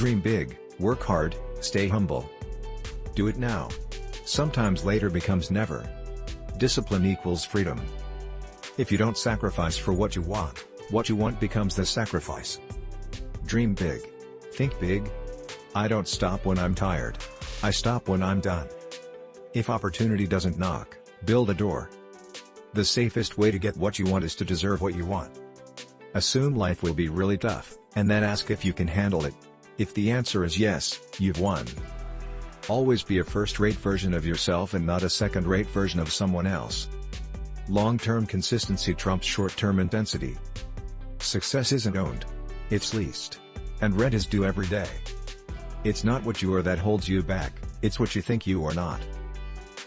Dream big, work hard, stay humble. Do it now. Sometimes later becomes never. Discipline equals freedom. If you don't sacrifice for what you want becomes the sacrifice. Dream big. Think big. I don't stop when I'm tired. I stop when I'm done. If opportunity doesn't knock, build a door. The safest way to get what you want is to deserve what you want. Assume life will be really tough, and then ask if you can handle it. If the answer is yes, you've won. Always be a first-rate version of yourself and not a second-rate version of someone else. Long-term consistency trumps short-term intensity. Success isn't owned. It's leased. And rent is due every day. It's not what you are that holds you back, it's what you think you are not.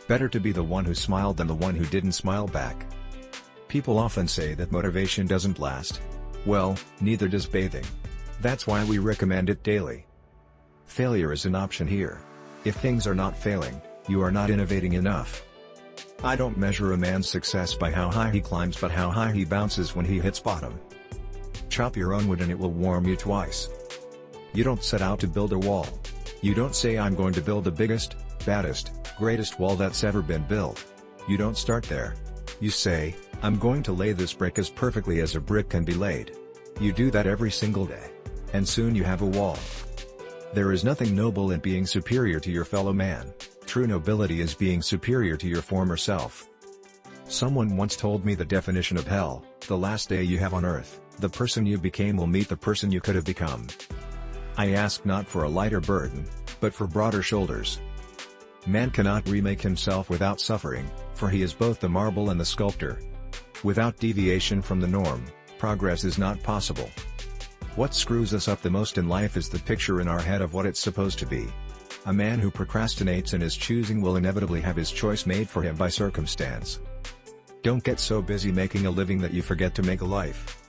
Better to be the one who smiled than the one who didn't smile back. People often say that motivation doesn't last. Well, neither does bathing. That's why we recommend it daily. Failure is an option here. If things are not failing, you are not innovating enough. I don't measure a man's success by how high he climbs but how high he bounces when he hits bottom. Chop your own wood and it will warm you twice. You don't set out to build a wall. You don't say I'm going to build the biggest, baddest, greatest wall that's ever been built. You don't start there. You say, I'm going to lay this brick as perfectly as a brick can be laid. You do that every single day. And soon you have a wall. There is nothing noble in being superior to your fellow man. True nobility is being superior to your former self. Someone once told me the definition of hell: the last day you have on earth, the person you became will meet the person you could have become. I ask not for a lighter burden, but for broader shoulders. Man cannot remake himself without suffering, for he is both the marble and the sculptor. Without deviation from the norm, progress is not possible. What screws us up the most in life is the picture in our head of what it's supposed to be. A man who procrastinates in his choosing will inevitably have his choice made for him by circumstance. Don't get so busy making a living that you forget to make a life.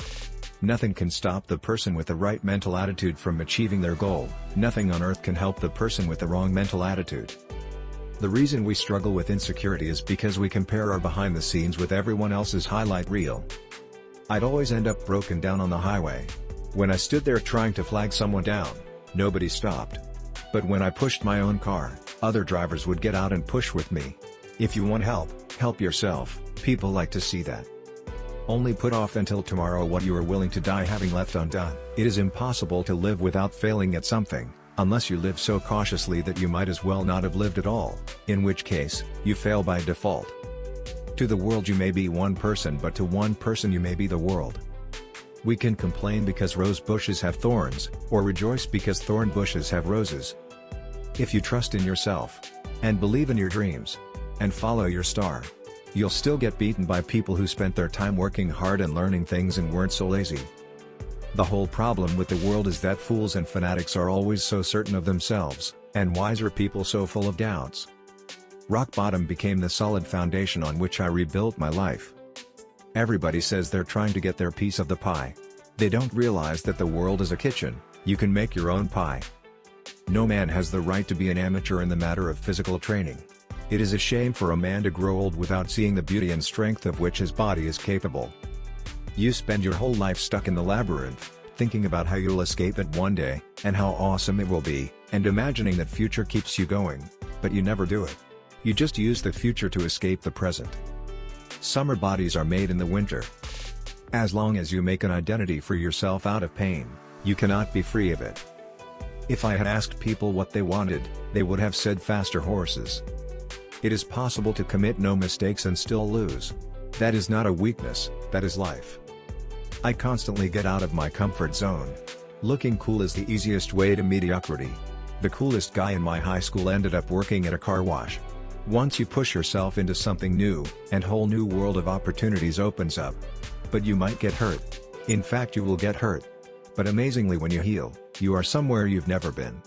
Nothing can stop the person with the right mental attitude from achieving their goal. Nothing on earth can help the person with the wrong mental attitude. The reason we struggle with insecurity is because we compare our behind the scenes with everyone else's highlight reel. I'd always end up broken down on the highway. When I stood there trying to flag someone down, nobody stopped. But when I pushed my own car, other drivers would get out and push with me. If you want help, help yourself. People like to see that. Only put off until tomorrow what you are willing to die having left undone. It is impossible to live without failing at something, unless you live so cautiously that you might as well not have lived at all, in which case, you fail by default. To the world you may be one person, but to one person you may be the world. We can complain because rose bushes have thorns, or rejoice because thorn bushes have roses. If you trust in yourself, and believe in your dreams, and follow your star, you'll still get beaten by people who spent their time working hard and learning things and weren't so lazy. The whole problem with the world is that fools and fanatics are always so certain of themselves, and wiser people so full of doubts. Rock bottom became the solid foundation on which I rebuilt my life. Everybody says they're trying to get their piece of the pie. They don't realize that the world is a kitchen. You can make your own pie. No man has the right to be an amateur in the matter of physical training. It is a shame for a man to grow old without seeing the beauty and strength of which his body is capable. You spend your whole life stuck in the labyrinth, thinking about how you'll escape it one day, and how awesome it will be, and imagining that future keeps you going, but you never do it. You just use the future to escape the present. Summer bodies are made in the winter. As long as you make an identity for yourself out of pain, you cannot be free of it. If I had asked people what they wanted, they would have said faster horses. It is possible to commit no mistakes and still lose. That is not a weakness, that is life. I constantly get out of my comfort zone. Looking cool is the easiest way to mediocrity. The coolest guy in my high school ended up working at a car wash. Once you push yourself into something new, a whole new world of opportunities opens up. But you might get hurt. In fact, you will get hurt. But amazingly, when you heal, you are somewhere you've never been.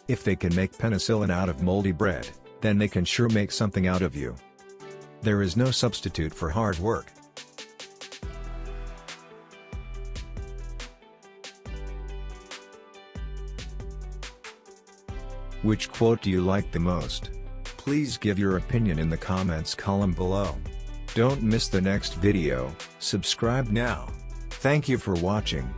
If they can make penicillin out of moldy bread, then they can sure make something out of you. There is no substitute for hard work. Which quote do you like the most? Please give your opinion in the comments column below. Don't miss the next video, subscribe now. Thank you for watching.